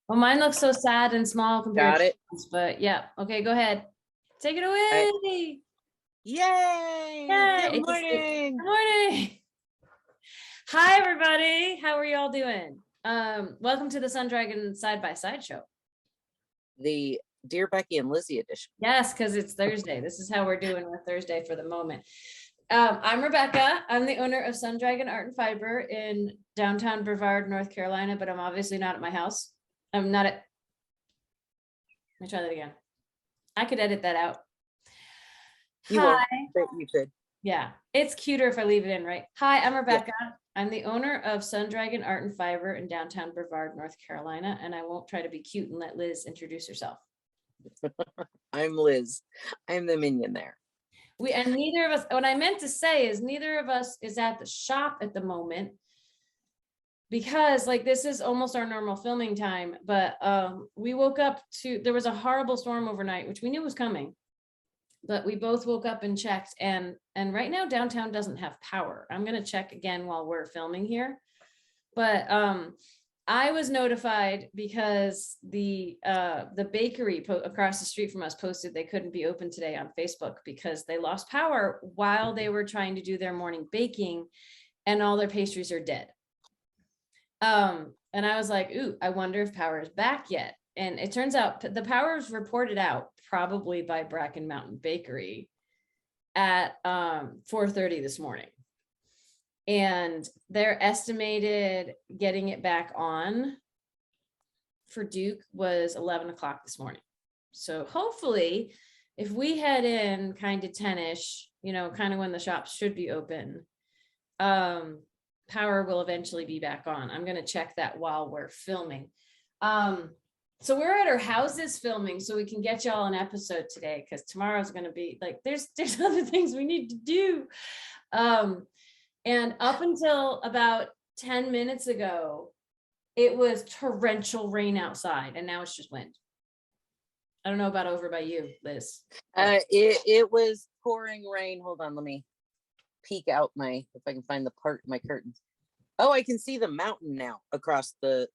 Well, mine looks so sad and small compared Got to it. yours, but yeah. Okay, go ahead. Take it I, away. yay! Yay. Good Good morning. morning. Hi, everybody. How are y'all doing? Welcome to the Sun Dragon Side by Side show. The Dear Becky and Lizzie edition. Yes, because it's Thursday. This is how we're doing our Thursday for the moment. I'm Rebecca. I'm the owner of Sun Dragon Art and Fiber in downtown Brevard, North Carolina, but I'm obviously not at my house. I'm not at. Let me try that again. I could edit that out. You Hi. won't, but you could. Yeah, it's cuter if I leave it in, right? Hi, I'm Rebecca. Yeah. I'm the owner of Sun Dragon Art and Fiber in downtown Brevard, North Carolina, and I won't try to be cute and let Liz introduce herself. I'm Liz. I'm the minion there. And neither of us, what I meant to say is neither of us is at the shop at the moment because like this is almost our normal filming time, but we woke up to, there was a horrible storm overnight, which we knew was coming. But we both woke up and checked, and right now downtown doesn't have power. I'm going to check again while we're filming here. But I was notified because the bakery across the street from us posted they couldn't be open today on Facebook because they lost power while they were trying to do their morning baking and all their pastries are dead. And I was like, ooh, I wonder if power is back yet. And it turns out the power was reported out probably by Bracken Mountain Bakery at 4:30 this morning. And their estimated getting it back on for Duke was 11 o'clock this morning. So hopefully if we head in kind of 10-ish, you know, kind of when the shops should be open, power will eventually be back on. I'm going to check that while we're filming. So we're at our houses filming so we can get y'all an episode today because tomorrow's going to be like, there's other things we need to do. And up until about 10 minutes ago, it was torrential rain outside and now it's just wind. I don't know about over by you, Liz. It was pouring rain. Hold on, let me peek out if I can find the part of my curtains. Oh, I can see the mountain now across the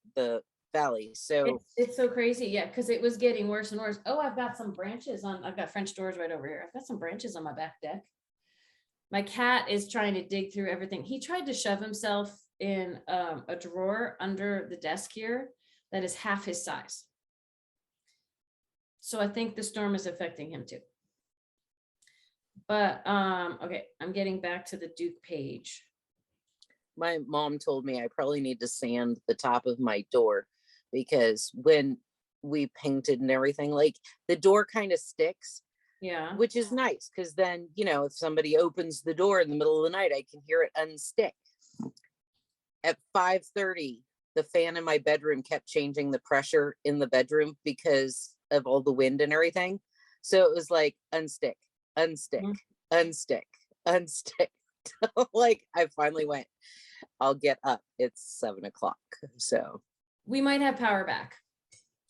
valley. So it's so crazy. Yeah, because it was getting worse and worse. Oh, I've got some branches on. I've got French doors right over here. I've got some branches on my back deck. My cat is trying to dig through everything. He tried to shove himself in a drawer under the desk here that is half his size. So I think the storm is affecting him too. But okay, I'm getting back to the Duke page. My mom told me I probably need to sand the top of my door because when we painted and everything, like the door kind of sticks. Yeah. Which is nice because then, you know, if somebody opens the door in the middle of the night, I can hear it unstick. At 5:30, the fan in my bedroom kept changing the pressure in the bedroom because of all the wind and everything. So it was like unstick, unstick, unstick, unstick. Like I finally went, I'll get up. It's 7 o'clock. So we might have power back.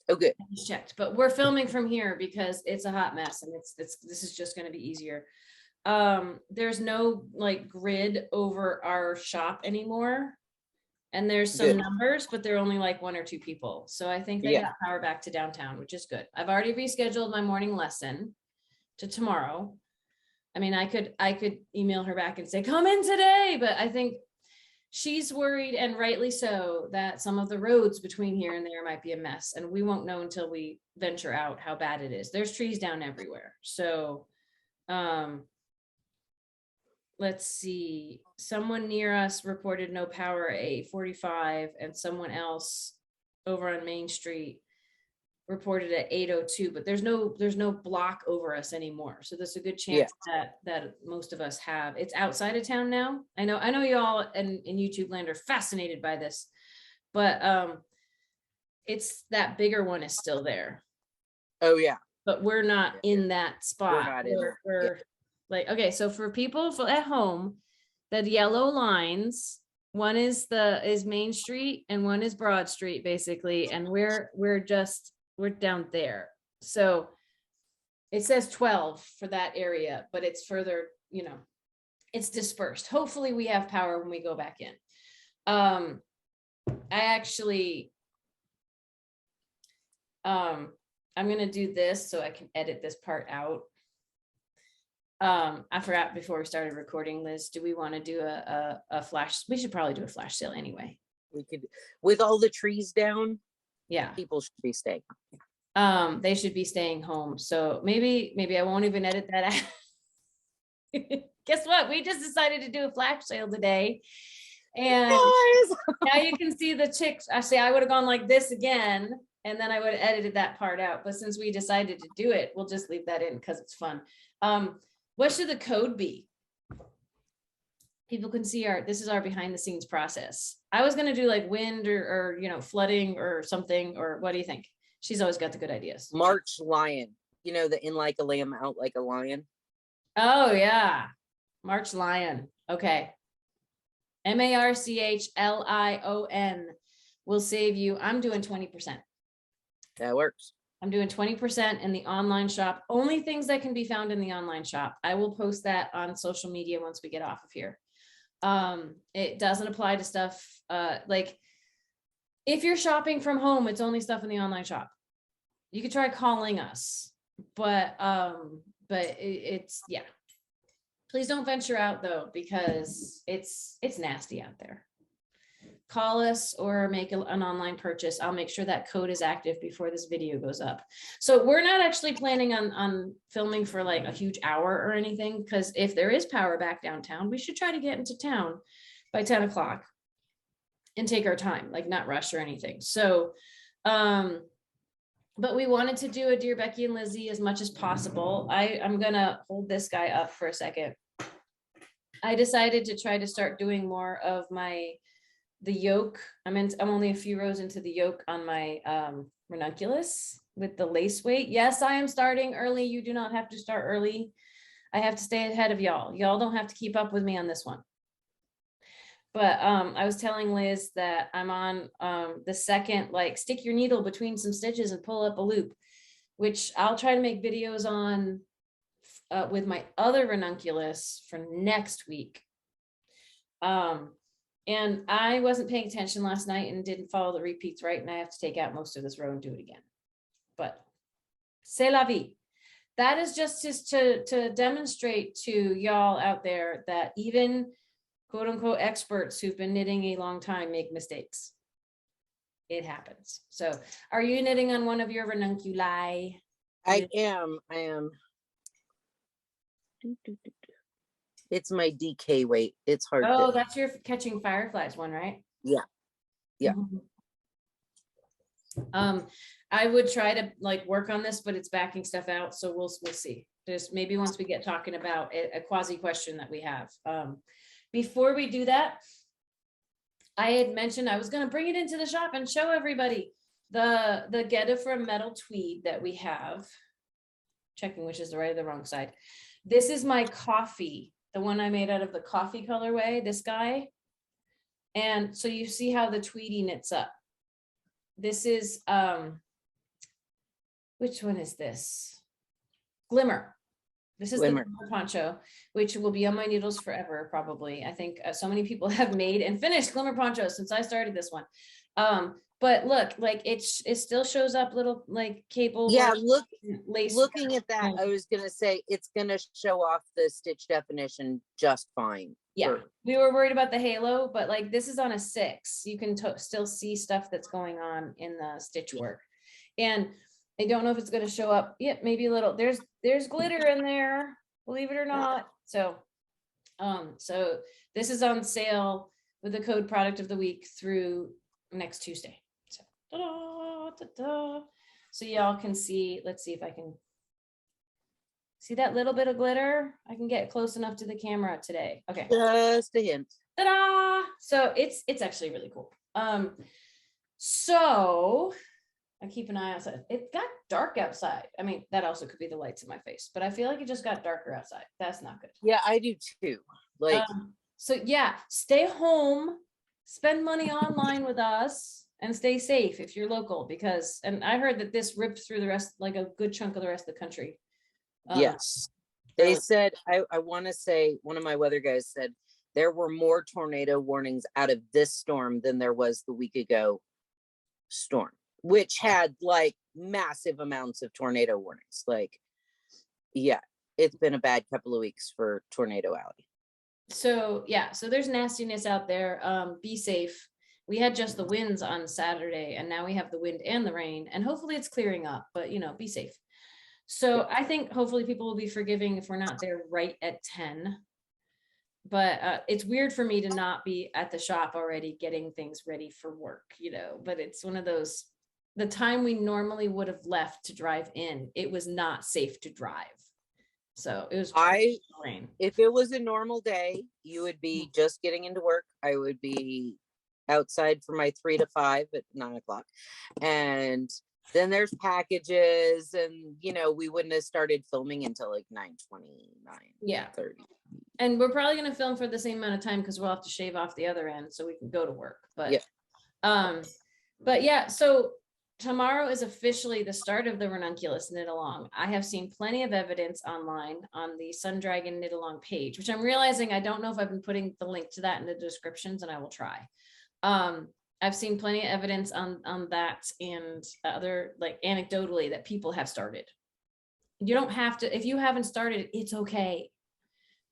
Oh, good. I just checked, but we're filming from here because it's a hot mess and this is just going to be easier. There's no like grid over our shop anymore. And there's some numbers, but they're only like 1 or 2 people. So I think they got power back to downtown, which is good. I've already rescheduled my morning lesson to tomorrow. I mean, I could email her back and say, come in today, but I think she's worried, and rightly so, that some of the roads between here and there might be a mess, and we won't know until we venture out how bad it is. There's trees down everywhere. So let's see. Someone near us reported no power at 8:45, and someone else over on Main Street reported at 8:02, but there's no block over us anymore. So there's a good chance that most of us have. It's outside of town now. I know y'all in YouTube land are fascinated by this, but it's that bigger one is still there. Oh yeah. But we're not in that spot. We're not in there. We're like, okay, so for people at home, the yellow lines, one is Main Street and one is Broad Street, basically, and we're down there. So it says 12 for that area, but it's further, you know, it's dispersed. Hopefully we have power when we go back in. I actually I'm gonna do this so I can edit this part out. I forgot before we started recording, Liz, do we want to do a flash? We should probably do a flash sale anyway. We could, with all the trees down, Yeah. people should be staying. They should be staying home. So maybe I won't even edit that out. Guess what? We just decided to do a flash sale today. And now you can see the chicks. Actually, I would have gone like this again, and then I would have edited that part out. But since we decided to do it, we'll just leave that in because it's fun. What should the code be? People can see this is our behind the scenes process. I was going to do like wind or flooding or something, or what do you think? She's always got the good ideas. MARCHLION, the in like a lamb, out like a lion. Oh yeah. MARCHLION. Okay. MARCHLION will save you. I'm doing 20%. That works. I'm doing 20% in the online shop. Only things that can be found in the online shop. I will post that on social media once we get off of here. It doesn't apply to stuff like if you're shopping from home, it's only stuff in the online shop. You could try calling us, but it's yeah. Please don't venture out though, because it's nasty out there. Call us or make an online purchase. I'll make sure that code is active before this video goes up. So we're not actually planning on filming for like a huge hour or anything, because if there is power back downtown, we should try to get into town by 10 o'clock and take our time, like not rush or anything. So, but we wanted to do a Dear Becky and Lizzie as much as possible. I'm gonna hold this guy up for a second. I decided to try to start doing more of the yoke. I'm only a few rows into the yoke on my ranunculus with the lace weight. Yes, I am starting early. You do not have to start early. I have to stay ahead of y'all. Y'all don't have to keep up with me on this one. But I was telling Liz that I'm on the second, like stick your needle between some stitches and pull up a loop, which I'll try to make videos on with my other ranunculus for next week. And I wasn't paying attention last night and didn't follow the repeats right, and I have to take out most of this row and do it again. But c'est la vie. That is just to demonstrate to y'all out there that even quote unquote experts who've been knitting a long time make mistakes. It happens. So are you knitting on one of your ranunculi? I am. It's my DK weight. It's hard. Oh, that's your catching fireflies one, right? Yeah. Yeah. I would try to like work on this, but it's backing stuff out. So we'll see. Just maybe once we get talking about a quasi-question that we have. Before we do that, I had mentioned I was going to bring it into the shop and show everybody the Geta from Metal Tweed that we have. Checking which is the right or the wrong side. This is my coffee, the one I made out of the coffee colorway, this guy. And so you see how the Tweedy knits up. This is, which one is this? Glimmer. This is Glimmer. the Glimmer poncho, which will be on my needles forever, probably. I think so many people have made and finished Glimmer ponchos since I started this one. But look, like it still shows up little like cable. Yeah, lace. Looking at that, I was gonna say it's gonna show off the stitch definition just fine. Yeah, we were worried about the halo, but like this is on a 6. You can still see stuff that's going on in the stitch work. And I don't know if it's going to show up. Yeah, maybe a little. There's glitter in there, believe it or not. So, so this is on sale with the code product of the week through next Tuesday. So, so y'all can see. Let's see if I can see that little bit of glitter. I can get close enough to the camera today. Okay, just a hint. Ta-da! So it's actually really cool. So I keep an eye outside. It got dark outside. I mean, that also could be the lights in my face, but I feel like it just got darker outside. That's not good. Yeah, I do too. Like, so yeah, stay home, spend money online with us, and stay safe if you're local, because, and I heard that this ripped through the rest, like a good chunk of the rest of the country. yes. They said, I want to say, one of my weather guys said there were more tornado warnings out of this storm than there was the week ago storm. which had like massive amounts of tornado warnings. Like, yeah, it's been a bad couple of weeks for Tornado Alley. So yeah, so there's nastiness out there. Be safe. We had just the winds on Saturday, and now we have the wind and the rain, and hopefully it's clearing up, but you know, be safe. So I think hopefully people will be forgiving if we're not there right at 10. But it's weird for me to not be at the shop already getting things ready for work, you know, but it's one of those, the time we normally would have left to drive in, it was not safe to drive. So it was rain. If it was a normal day, you would be just getting into work. I would be outside for my 3 to 5 at 9 o'clock. And then there's packages, and you know, we wouldn't have started filming until like 9:29. Yeah. 30. And we're probably going to film for the same amount of time because we'll have to shave off the other end so we can go to work. But yeah, so tomorrow is officially the start of the Ranunculus knit along. I have seen plenty of evidence online on the Sun Dragon knit along page, which I'm realizing I don't know if I've been putting the link to that in the descriptions, and I will try. I've seen plenty of evidence on that and other, like, anecdotally, that people have started. You don't have to, if you haven't started, it's okay.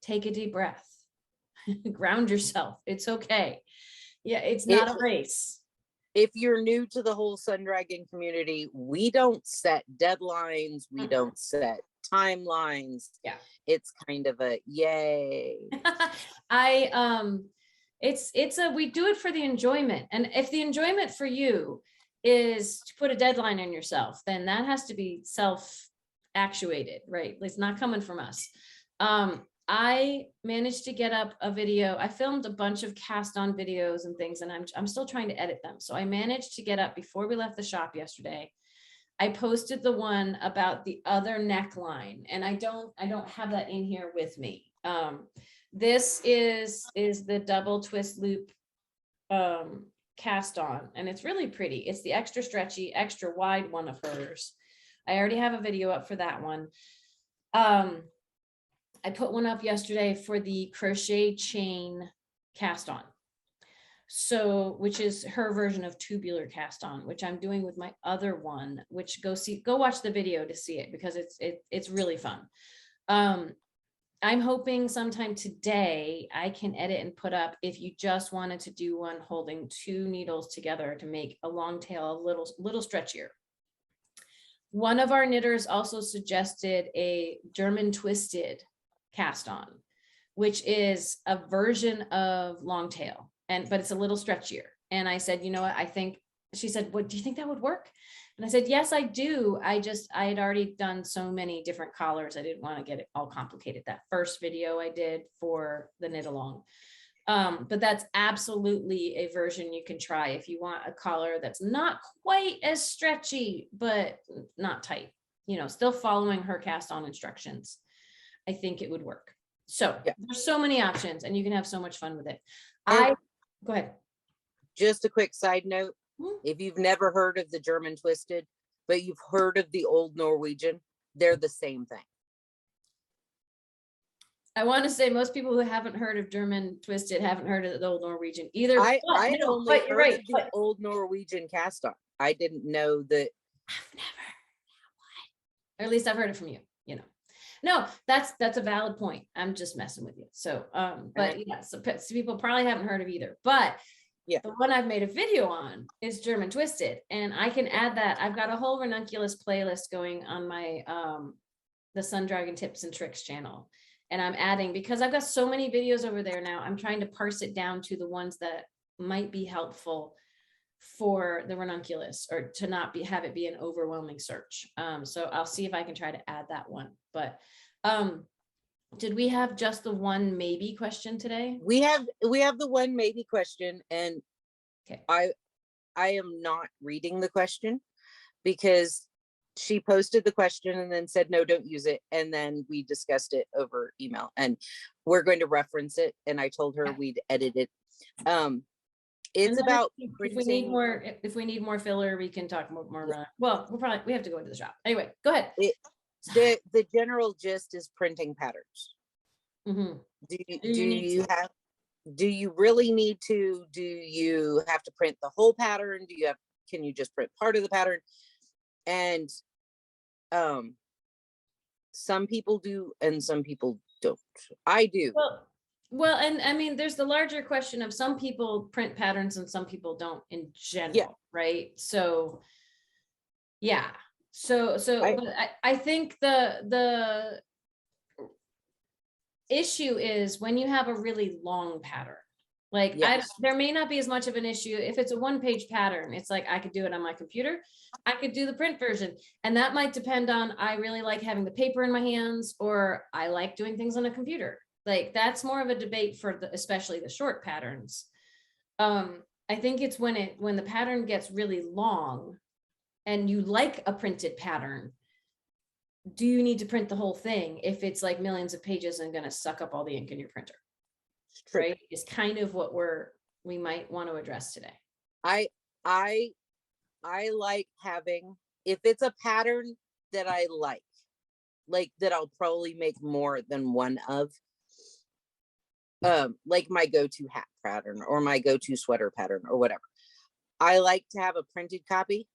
Take a deep breath, ground yourself. It's okay. Yeah, it's not a race. If you're new to the whole Sun Dragon community, we don't set deadlines. We don't set timelines. Yeah. It's kind of a yay. We do it for the enjoyment. And if the enjoyment for you is to put a deadline on yourself, then that has to be self-actuated, right? It's not coming from us. I managed to get up a video. I filmed a bunch of cast on videos and things, and I'm still trying to edit them. So I managed to get up before we left the shop yesterday. I posted the one about the other neckline, and I don't have that in here with me. This is the double twist loop cast on, and it's really pretty. It's the extra stretchy, extra wide one of hers. I already have a video up for that one. I put one up yesterday for the crochet chain cast on. So, which is her version of tubular cast on, which I'm doing with my other one, which go watch the video to see it, because it's really fun. I'm hoping sometime today I can edit and put up, if you just wanted to do one holding 2 needles together to make a long tail a little stretchier. One of our knitters also suggested a German twisted cast on, which is a version of long tail, but it's a little stretchier. And I said, you know what, she said, what do you think that would work? And I said, yes, I do. I had already done so many different collars. I didn't want to get it all complicated. That first video I did for the knit along. But that's absolutely a version you can try if you want a collar that's not quite as stretchy, but not tight, you know, still following her cast on instructions. I think it would work. So yeah, there's so many options, and you can have so much fun with it. Go ahead. Just a quick side note. If you've never heard of the German twisted, but you've heard of the old Norwegian, they're the same thing. I want to say most people who haven't heard of German twisted haven't heard of the old Norwegian either. I only heard of the old Norwegian cast on. I didn't know that. I've never, or at least I've heard it from you, you know. No, that's a valid point. I'm just messing with you. So, but yeah, so people probably haven't heard of either, but yeah, the one I've made a video on is German twisted, and I can add that. I've got a whole Ranunculus playlist going on my, the Sun Dragon tips and tricks channel. And I'm adding, because I've got so many videos over there now, I'm trying to parse it down to the ones that might be helpful for the Ranunculus, or to not have it be an overwhelming search. So I'll see if I can try to add that one. But did we have just the one maybe question today? We have the one maybe question, and okay. I am not reading the question, because she posted the question and then said, no, don't use it. And then we discussed it over email, and we're going to reference it. And I told her we'd edit it. It's about if we need more filler, we can talk more. Well, we have to go into the shop. Anyway, go ahead. The general gist is printing patterns. Mm-hmm. Do you really need to? Do you have to print the whole pattern? Do you Can you just print part of the pattern? And some people do and some people don't. I do. Well, and I mean, there's the larger question of some people print patterns and some people don't in general, right? So, yeah. I think the issue is when you have a really long pattern. Like, there may not be as much of an issue if it's a one-page pattern. It's like I could do it on my computer. I could do the print version, and that might depend on I really like having the paper in my hands, or I like doing things on a computer. Like, that's more of a debate for especially the short patterns. I think it's when the pattern gets really long, and you like a printed pattern. Do you need to print the whole thing if it's like millions of pages and going to suck up all the ink in your printer? Right, is kind of what we might want to address today. I like having, if it's a pattern that I like that I'll probably make more than one of, like my go-to hat pattern or my go-to sweater pattern or whatever. I like to have a printed copy,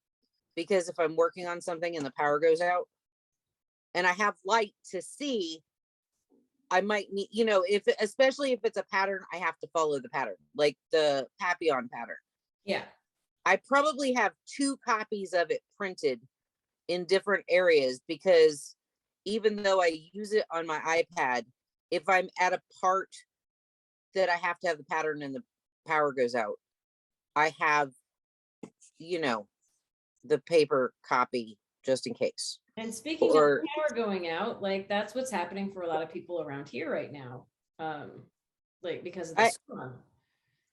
because if I'm working on something and the power goes out and I have light to see, I might need, especially if it's a pattern, I have to follow the pattern, like the Papillon pattern. Yeah. I probably have 2 copies of it printed in different areas, because even though I use it on my iPad, if I'm at a part that I have to have the pattern and the power goes out, I have, the paper copy just in case. And speaking of power going out, like that's what's happening for a lot of people around here right now. Like because of the storm.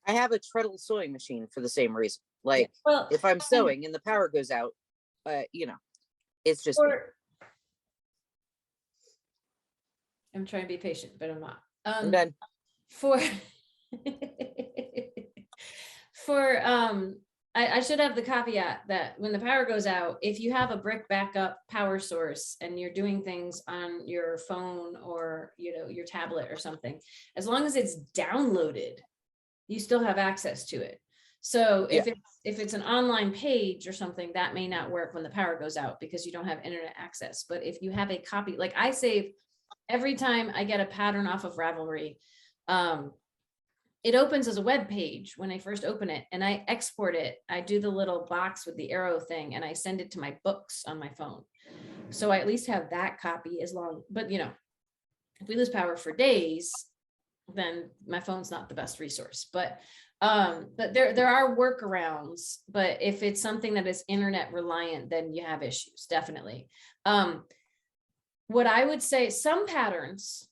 I have a treadle sewing machine for the same reason. Like, well, if I'm sewing and the power goes out, it's just. I'm trying to be patient, but I'm not. I'm done. I should have the caveat that when the power goes out, if you have a brick backup power source and you're doing things on your phone or your tablet or something, as long as it's downloaded, you still have access to it. So if it's an online page or something, that may not work when the power goes out because you don't have internet access. But if you have a copy, like I save every time I get a pattern off of Ravelry, it opens as a web page when I first open it, and I export it. I do the little box with the arrow thing and I send it to my books on my phone. So I at least have that copy but if we lose power for days, then my phone's not the best resource. But there are workarounds, but if it's something that is internet reliant, then you have issues, definitely. What I would say, some patterns,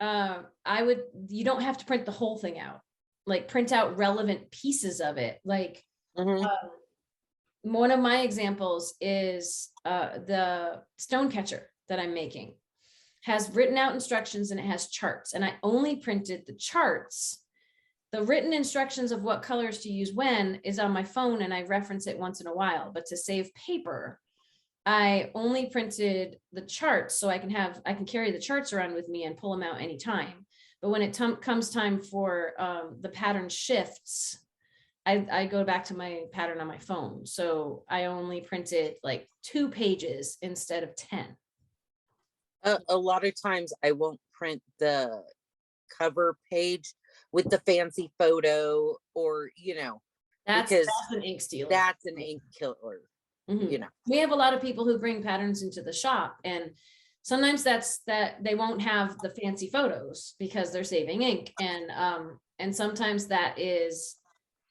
you don't have to print the whole thing out, like print out relevant pieces of it. Like one of my examples is the stone catcher that I'm making has written out instructions and it has charts, and I only printed the charts. The written instructions of what colors to use when is on my phone, and I reference it once in a while, but to save paper, I only printed the charts so I can carry the charts around with me and pull them out anytime. But when it comes time for the pattern shifts, I go back to my pattern on my phone. So I only printed like 2 pages instead of 10. A lot of times I won't print the cover page with the fancy photo, or that's an ink stealer. That's an ink killer. Mm-hmm. We have a lot of people who bring patterns into the shop, and sometimes that they won't have the fancy photos because they're saving ink, and sometimes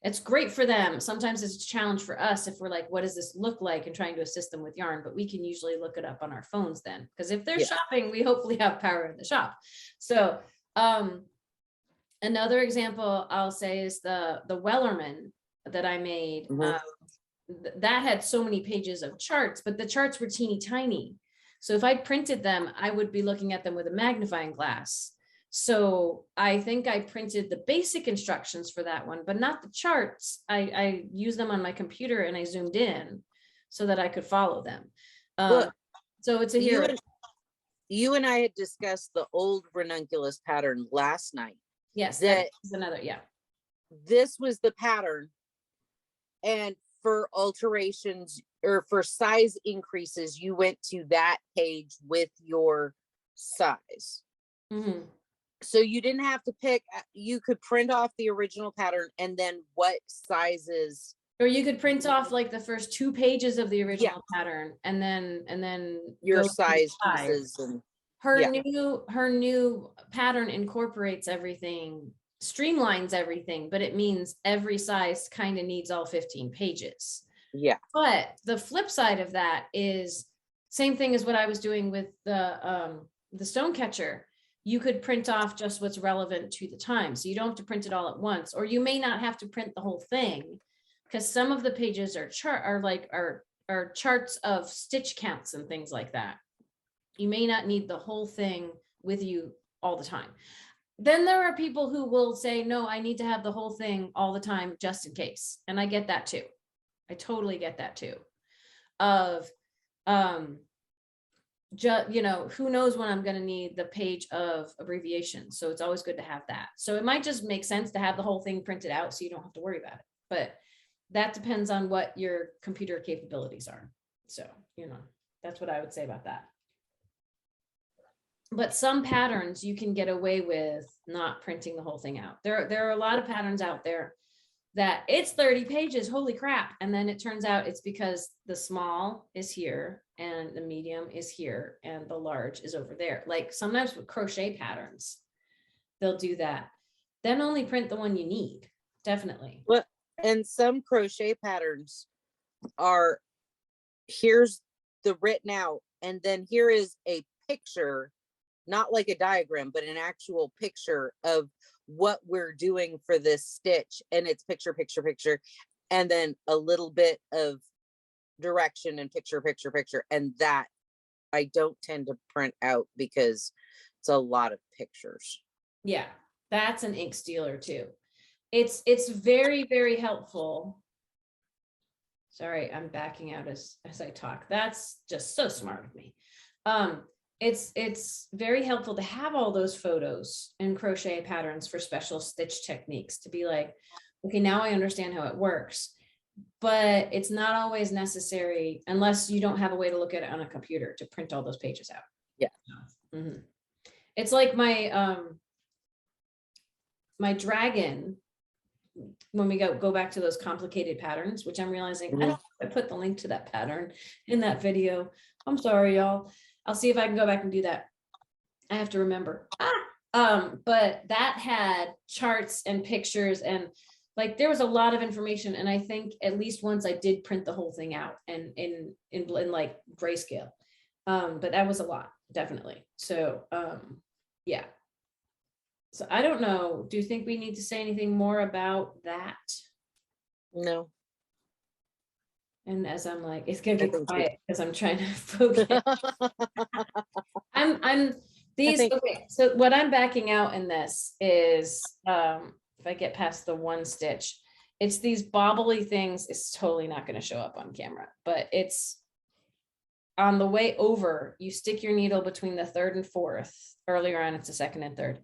it's great for them. Sometimes it's a challenge for us if we're like, what does this look like, and trying to assist them with yarn, but we can usually look it up on our phones then, because if they're shopping, we hopefully have power in the shop. So another example I'll say is the Wellerman that I made. That had so many pages of charts, but the charts were teeny tiny. So if I printed them, I would be looking at them with a magnifying glass. So I think I printed the basic instructions for that one, but not the charts. I used them on my computer and I zoomed in so that I could follow them. So it's a hero. You and I had discussed the old Ranunculus pattern last night. Yes, that is another, This was the pattern. And for alterations or for size increases, you went to that page with your size. Mhm. So you didn't have to pick, you could print off the original pattern and then what sizes. Or you could print off like the first 2 pages of the original pattern and then Your go to size pieces and her yeah. new pattern incorporates everything, streamlines everything, but it means every size kind of needs all 15 pages. Yeah. But the flip side of that is same thing as what I was doing with the stone catcher. You could print off just what's relevant to the time. So you don't have to print it all at once, or you may not have to print the whole thing because some of the pages are charts of stitch counts and things like that. You may not need the whole thing with you all the time. Then there are people who will say, no, I need to have the whole thing all the time, just in case. And I get that too. I totally get that too. Of, you know, who knows when I'm going to need the page of abbreviation. So it's always good to have that. So it might just make sense to have the whole thing printed out so you don't have to worry about it. But that depends on what your computer capabilities are. So, you know, that's what I would say about that. But some patterns you can get away with not printing the whole thing out. There are a lot of patterns out there that it's 30 pages, holy crap. And then it turns out it's because the small is here and the medium is here and the large is over there. Like sometimes with crochet patterns, they'll do that. Then only print the one you need, definitely. Well, and some crochet patterns are, here's the written out, and then here is a picture, not like a diagram, but an actual picture of what we're doing for this stitch. And it's picture, picture, picture, and then a little bit of direction and picture, picture, picture. And that I don't tend to print out because it's a lot of pictures. Yeah, that's an ink stealer too. It's very, very helpful. Sorry, I'm backing out as I talk. That's just so smart of me. It's very helpful to have all those photos and crochet patterns for special stitch techniques to be like, okay, now I understand how it works. But it's not always necessary unless you don't have a way to look at it on a computer to print all those pages out. Yeah. Mm-hmm. It's like my my dragon, when we go back to those complicated patterns, which I'm realizing I don't know if I put the link to that pattern in that video. I'm sorry, y'all. I'll see if I can go back and do that. I have to remember. But that had charts and pictures and like there was a lot of information. And I think at least once I did print the whole thing out and in like grayscale. But that was a lot, definitely. So yeah. So I don't know. Do you think we need to say anything more about that? No. And as I'm like, it's gonna get quiet because I'm trying to focus. I'm these okay. So what I'm backing out in this is if I get past the one stitch, it's these bobbly things. It's totally not going to show up on camera, but it's on the way over. You stick your needle between the third and fourth. Earlier on, it's the second and third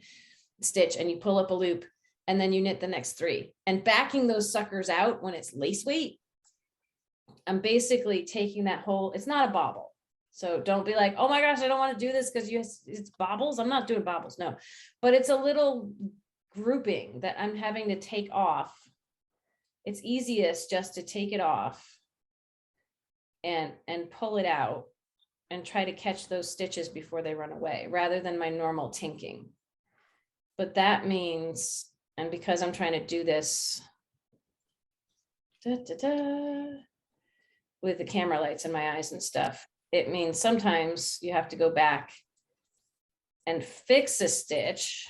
stitch, and you pull up a loop, and then you knit the next 3. And backing those suckers out when it's lace weight, I'm basically taking that whole, it's not a bobble. So don't be like, oh my gosh, I don't want to do this because it's bobbles. I'm not doing bobbles, no. But it's a little grouping that I'm having to take off. It's easiest just to take it off and pull it out and try to catch those stitches before they run away rather than my normal tinking. But that means, and because I'm trying to do this with the camera lights in my eyes and stuff, it means sometimes you have to go back and fix a stitch.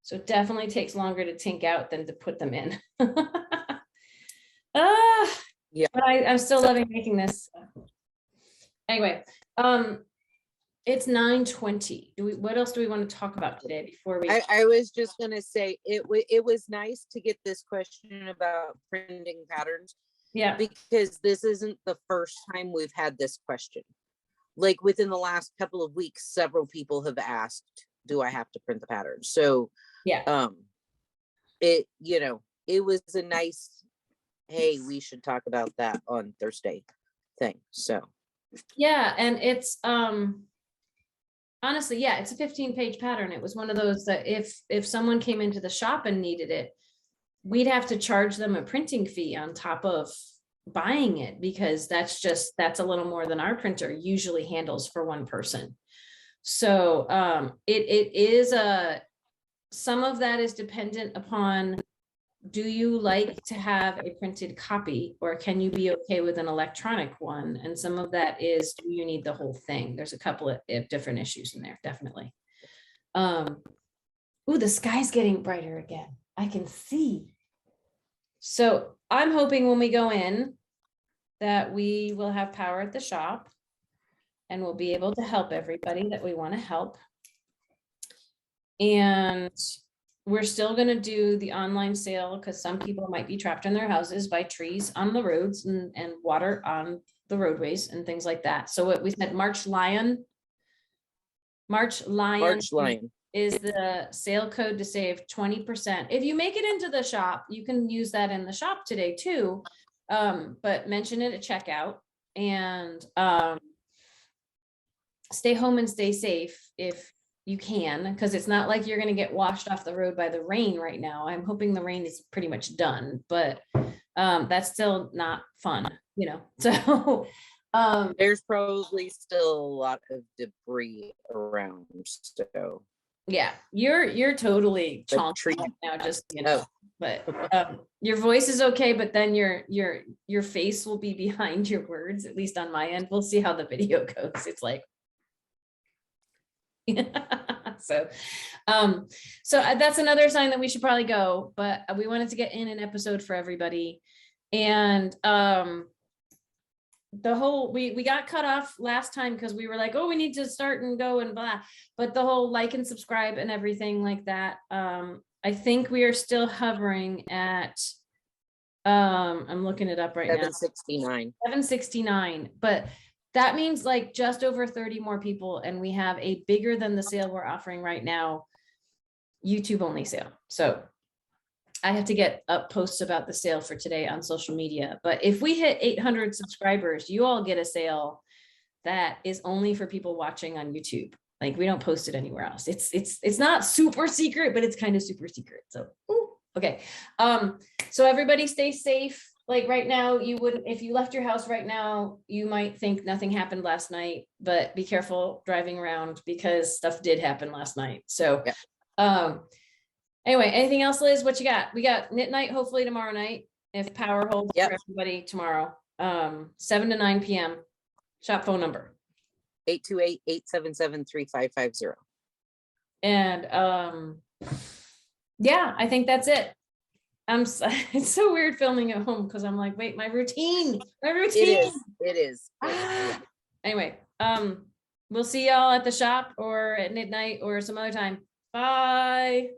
So it definitely takes longer to tink out than to put them in. Yeah, but I'm still loving making this. Anyway, it's 9:20. What else do we want to talk about today before we? I was just gonna say it was nice to get this question about printing patterns. Yeah, because this isn't the first time we've had this question. Like within the last couple of weeks, several people have asked, do I have to print the pattern? So yeah, it, you know, it was a nice hey, we should talk about that on Thursday thing. So Yeah, and it's honestly, yeah, it's a 15-page pattern. It was one of those that if someone came into the shop and needed it, we'd have to charge them a printing fee on top of buying it, because that's a little more than our printer usually handles for one person. So it is some of that is dependent upon, do you like to have a printed copy, or can you be okay with an electronic one? And some of that is, do you need the whole thing? There's a couple of different issues in there, definitely. Ooh, the sky's getting brighter again. I can see. So I'm hoping when we go in that we will have power at the shop and we'll be able to help everybody that we want to help. And we're still going to do the online sale because some people might be trapped in their houses by trees on the roads and water on the roadways and things like that. So what we said, MARCHLION is the sale code to save 20%. If you make it into the shop, you can use that in the shop today too. But mention it at checkout, and stay home and stay safe if you can, because it's not like you're going to get washed off the road by the rain right now. I'm hoping the rain is pretty much done, but that's still not fun, you know. So there's probably still a lot of debris around. So yeah, you're totally chomping right now, just, you know. But your voice is okay, but then your face will be behind your words, at least on my end. We'll see how the video goes. It's like so that's another sign that we should probably go, but we wanted to get in an episode for everybody. And the whole we got cut off last time because we were like, oh, we need to start and go and blah, but the whole like and subscribe and everything like that, I think we are still hovering at I'm looking it up right now, 769, but that means like just over 30 more people, and we have a bigger than the sale we're offering right now, YouTube only sale. So I have to get up posts about the sale for today on social media. But if we hit 800 subscribers, you all get a sale that is only for people watching on YouTube. Like, we don't post it anywhere else. It's not super secret, but it's kind of super secret. So okay. So everybody stay safe. Like right now, you wouldn't, if you left your house right now, you might think nothing happened last night, but be careful driving around because stuff did happen last night. So, anyway, anything else, Liz? What you got? We got knit night, hopefully tomorrow night, if power holds for everybody tomorrow, 7 to 9 p.m. Shop phone number 828-877-3550. And yeah, I think that's it. It's so weird filming at home because I'm like, wait, my routine. It is. Anyway, we'll see y'all at the shop or at midnight or some other time. Bye.